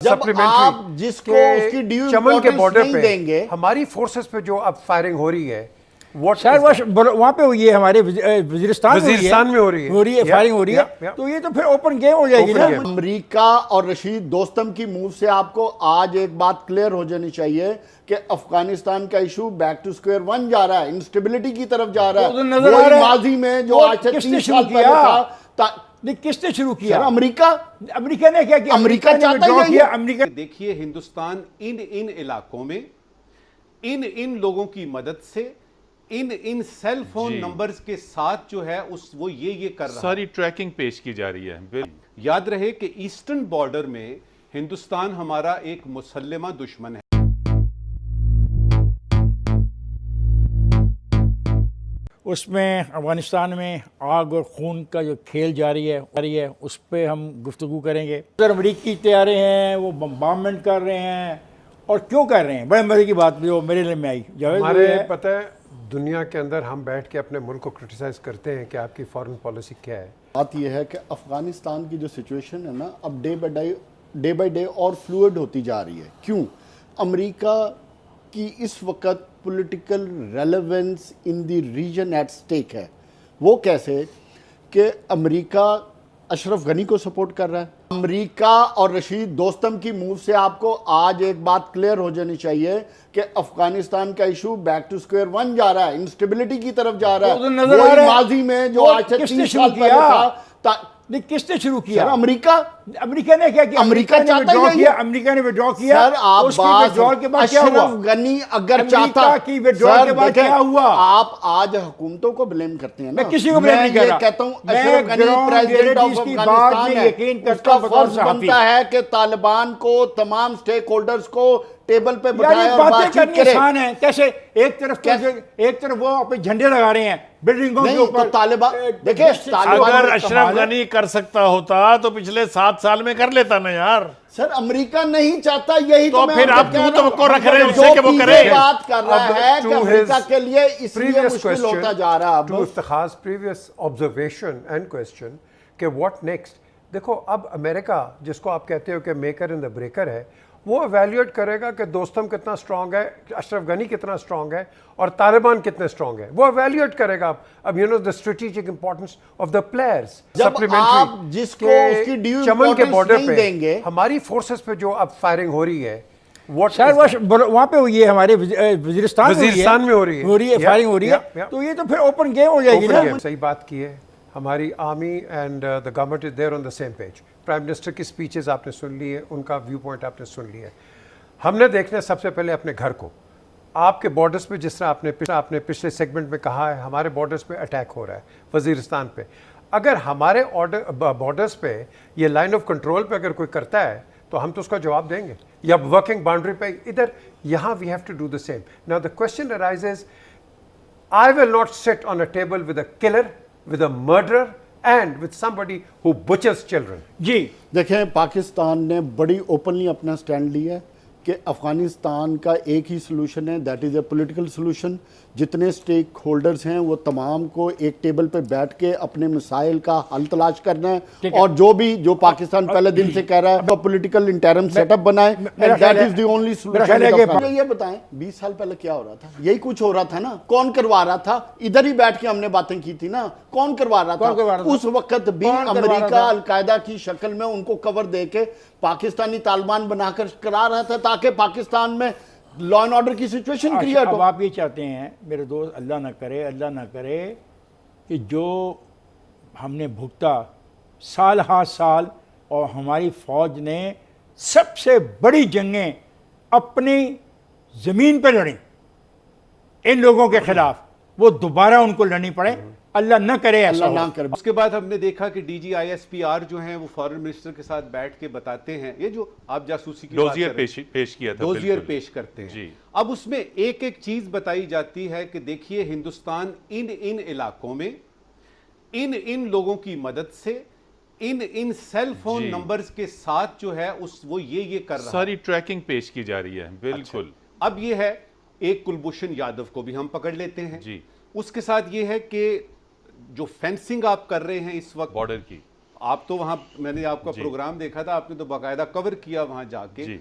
جب آپ جس کو اس کی ڈیو چمن کے بارڈر نہیں پہ دیں گے، ہماری فورسز پہ جو اب فائرنگ ہو رہی ہے شاید وہاں پہ ہوئی ہے ہمارے وزیرستان میں ہو رہی ہے فائرنگ ہو رہی ہے، تو یہ تو پھر اوپن گیم ہو جائے گی نا۔ امریکہ اور رشید دوستم کی موو سے آپ کو آج ایک بات کلیئر ہو جانی چاہیے کہ افغانستان کا issue back to square one جا رہا ہے، انسٹیبلٹی کی طرف جا رہا ہے۔ وہی ماضی میں جو آج سے 3 سال پہلے تھا، کس نے شروع کیا؟ امریکہ نے کیا کیا؟ امریکہ چاہتا ہے امریکہ دیکھیے ہندوستان ان علاقوں میں ان لوگوں کی مدد سے ان سیل فون نمبرز کے ساتھ جو ہے وہ یہ کر رہا ہے، ساری ٹریکنگ پیش کی جا رہی ہے۔ یاد رہے کہ ایسٹرن بارڈر میں ہندوستان ہمارا ایک مسلمہ دشمن ہے۔ اس میں افغانستان میں آگ اور خون کا جو کھیل جاری ہے اس پہ ہم گفتگو کریں گے۔ اگر امریکی طیارے ہیں وہ بمبارمنٹ کر رہے ہیں، اور کیوں کر رہے ہیں؟ بڑے مزے کی بات جو میرے لیے میں آئی، ہمارے پتہ ہے دنیا کے اندر ہم بیٹھ کے اپنے ملک کو کرٹیسائز کرتے ہیں کہ آپ کی فارن پالیسی کیا ہے۔ بات یہ ہے کہ افغانستان کی جو سچویشن ہے نا، اب ڈے بائی ڈے اور فلوئڈ ہوتی جا رہی ہے۔ کیوں؟ امریکہ کی اس وقت political relevance in the region at stake ہے۔ وہ کیسے کہ امریکہ اشرف غنی کو سپورٹ کر رہا ہے۔ امریکہ اور رشید دوستم کی موو سے آپ کو آج ایک بات کلیئر ہو جانی چاہیے کہ افغانستان کا issue back to square one جا رہا ہے، انسٹیبلٹی کی طرف جا رہا ہے۔ وہی ماضی میں جو آج سے 3 سال پہلے تھا، کس نے شروع کیا؟ امریکہ نے کیا کیا؟ امریکہ چاہتا ہے امریکہ نے وڈرا کیا۔ سر آپ بات اشرف غنی اگر چاہتا، کی وڈرا کے بعد کیا ہوا؟ آپ آج حکومتوں کو بلیم کرتے ہیں نا۔ میں کسی کو بلیم نہیں کر رہا، میں کہتا ہوں اشرف غنی پریزیڈنٹ آف افغانستان ہے، اس کا فرض بنتا ہے کہ طالبان کو، تمام سٹیک ہولڈرز کو ٹیبل پہ بٹھائے اور بات چیت کرے۔ آسان ہے کیسے؟ ایک طرف وہ اپنے جھنڈے لگا رہے ہیں بلڈنگوں کے اوپر۔ طالبان دیکھیں، اگر اشرف غنی کر سکتا ہوتا تو پچھلے 7 سال میں کر لیتا نا یار۔ سر امریکہ نہیں چاہتا، یہی تو پھر آپ کیوں توقع رکھ رہے ہیں اس سے کہ وہ کرے؟ جو بات کر رہا ہے کہ امریکہ کے لیے اس لیے مشکل ہوتا جا رہا ہے۔ To Iftikhar previous observation and question کہ واٹ نیکسٹ، دیکھو اب امریکہ جس کو آپ کہتے ہو کہ میکر ان دا بریکر ہے، وہ ایویلیویٹ کرے گا کہ دوستم کتنا اسٹرانگ ہے، اشرف غنی کتنا اسٹرانگ ہے، اور طالبان کتنے اسٹرانگ ہے، وہ ایویلیویٹ کرے گا۔ اب you know the strategic importance of the players. جب آپ جس کو اس کی ڈیو چمن کے بارڈر نہیں دیں گے، پہ ہماری فورسز پہ جو اب فائرنگ ہو رہی ہے، شاید وہاں پہ ہوئی ہے ہمارے وزیرستان میں ہو رہی ہے فائرنگ ہو رہی ہے، تو یہ تو پھر اوپن گیم ہو جائے گی نا۔ صحیح بات کی ہے، ہماری army and the government is there on the same page. Prime minister کی سپیچز آپ نے سن لی ہے، ان کا ویو پوائنٹ آپ نے سن لیا ہے۔ ہم نے دیکھنا ہے سب سے پہلے اپنے گھر کو، آپ کے بارڈرز پہ، جس طرح آپ نے پچھلے سیگمنٹ میں کہا ہے ہمارے بارڈرز پہ اٹیک ہو رہا ہے، وزیرستان پہ۔ اگر ہمارے بارڈرز پہ یہ لائن آف کنٹرول پہ اگر کوئی کرتا ہے تو ہم تو اس کا جواب دیں گے، یا ورکنگ باؤنڈری پہ ادھر یہاں we have to do the same. Now the question arises, I will not sit on a table with a killer, with a murderer and with somebody who butchers children. جی دیکھیں پاکستان نے بڑی openly اپنا stand لیا ہے کہ افغانستان کا ایک ہی solution ہے، that is a political solution. جتنے سٹیک ہولڈرز ہیں وہ تمام کو ایک ٹیبل پہ بیٹھ کے اپنے مسائل کا حل تلاش کرنا ہے، اور جو پاکستان پہلے دن سے کہہ رہا ہے وہ پولیٹیکل انٹرم سیٹ اپ بنائے، and that is the only solution. یہ بتائیں 20 سال پہلے کیا ہو رہا تھا؟ یہی کچھ ہو رہا تھا نا۔ کون کروا رہا تھا؟ ادھر ہی بیٹھ کے ہم نے باتیں کی تھی نا۔ کون کروا رہا تھا؟ اس وقت بھی امریکہ القاعدہ کی شکل میں ان کو کور دے کے پاکستانی طالبان بنا کر کرا رہا تھا، تاکہ پاکستان میں لا اینڈ آرڈر کی سچویشن کریٹ ہو۔ اب آپ یہ چاہتے ہیں میرے دوست، اللہ نہ کرے کہ جو ہم نے بھگتا سال ہا سال، اور ہماری فوج نے سب سے بڑی جنگیں اپنی زمین پہ لڑیں ان لوگوں کے خلاف، وہ دوبارہ ان کو لڑنی پڑے، اللہ نہ کرے ایسا اللہ نہ کرے۔ اس کے بعد ہم نے دیکھا کہ D G I S P R جو ہیں وہ فارن منسٹر کے ساتھ بیٹھ کے بتاتے ہیں، یہ جو آپ جاسوسی کی ڈوزیئر پیش کیا تھا، ڈوزیئر پیش کرتے ہیں جی۔ اب اس میں ایک چیز بتائی جاتی ہے کہ دیکھیے ہندوستان ان علاقوں میں ان لوگوں کی مدد سے ان سیل فون نمبرز کے ساتھ جو ہے وہ یہ کر رہا ہے، ساری ٹریکنگ پیش کی جا رہی ہے۔ بالکل۔ اب یہ ہے ایک کلبھوشن یادو کو بھی ہم پکڑ لیتے ہیں، جی۔ اس کے ساتھ یہ ہے کہ جو فینسنگ آپ کر رہے ہیں اس وقت بارڈر کی، آپ تو وہاں میں نے آپ کا پروگرام دیکھا تھا, آپ نے تو باقاعدہ کور کیا وہاں جا کے. جی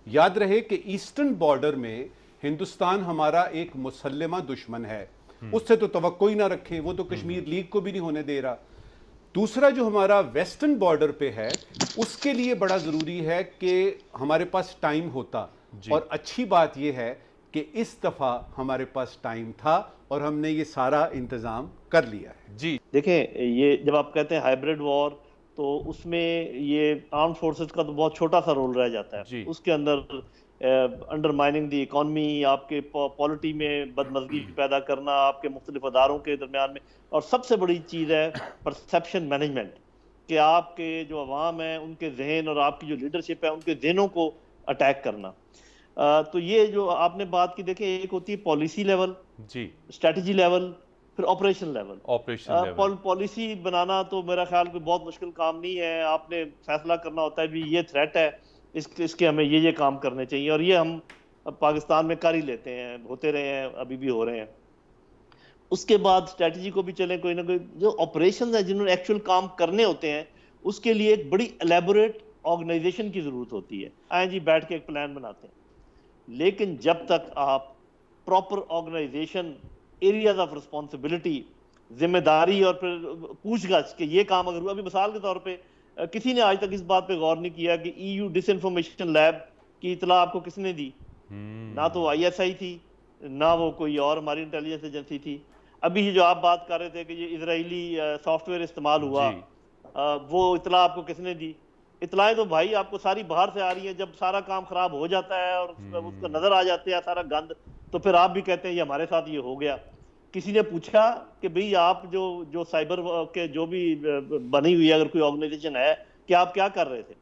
یاد رہے کہ ایسٹرن بارڈر میں ہندوستان ہمارا ایک مسلمہ دشمن ہے, اس سے تو توقع ہی نہ رکھیں, وہ تو کشمیر لیگ کو بھی نہیں ہونے دے رہا. دوسرا جو ہمارا ویسٹرن بارڈر پہ ہے اس کے لیے بڑا ضروری ہے کہ ہمارے پاس ٹائم ہوتا, اور اچھی بات یہ ہے کہ اس دفعہ ہمارے پاس ٹائم تھا اور ہم نے یہ سارا انتظام کر لیا ہے. جی دیکھیں, یہ جب آپ کہتے ہیں ہائبرڈ وار تو اس میں یہ آرم فورسز کا تو بہت چھوٹا سا رول رہ جاتا ہے. جی. اس کے اندر انڈر مائننگ دی اکانومی, آپ کے پالیٹی میں بدمزگی پیدا کرنا آپ کے مختلف اداروں کے درمیان میں, اور سب سے بڑی چیز ہے پرسیپشن مینجمنٹ, کہ آپ کے جو عوام ہیں ان کے ذہن اور آپ کی جو لیڈرشپ ہے ان کے ذہنوں کو اٹیک کرنا. تو یہ جو آپ نے بات کی, دیکھیں ایک ہوتی ہے پالیسی لیول, جی اسٹریٹجی لیول, پھر operation level. Operation level. Policy بنانا تو میرا خیال کوئی بہت مشکل کام نہیں ہے, آپ نے فیصلہ کرنا ہوتا ہے بھی یہ تھریٹ ہے, اس کے ہمیں یہ کام کرنے چاہیے, اور یہ ہم پاکستان میں کر ہی لیتے ہیں, ہوتے رہے ہیں, ابھی بھی ہو رہے ہیں. اس کے بعد اسٹریٹجی کو بھی چلیں, کوئی نہ کوئی جو آپریشنز ہیں جنہوں نے ایکچوئل کام کرنے ہوتے ہیں اس کے لیے ایک بڑی الیبوریٹ آرگنائزیشن کی ضرورت ہوتی ہے. آئیں جی بیٹھ کے ایک پلان بناتے ہیں, لیکن جب تک آپ proper organization, areas of responsibility, ذمہ داری اور پھر پوچھ گچھ کہ یہ کام اگر ہوا, ابھی مثال کے طور پہ کسی نے آج تک اس بات پہ غور نہیں کیا کہ ای یو ڈس انفارمیشن لیب کی اطلاع آپ کو کس نے دی. نہ تو آئی ایس آئی تھی, نہ وہ کوئی اور ہماری انٹیلیجنس ایجنسی تھی. ابھی یہ جو آپ بات کر رہے تھے کہ یہ اسرائیلی سافٹ ویئر استعمال ہوا, وہ اطلاع آپ کو کس نے دی؟ اطلاعیں تو بھائی آپ کو ساری باہر سے آ رہی ہیں. جب سارا کام خراب ہو جاتا ہے اور اس کا نظر آ جاتے ہیں سارا گند, تو پھر آپ بھی کہتے ہیں یہ ہمارے ساتھ یہ ہو گیا. کسی نے پوچھا کہ بھئی آپ جو سائبر کے جو بھی بنی ہوئی ہے اگر کوئی آرگنائزیشن ہے, کہ آپ کیا کر رہے تھے؟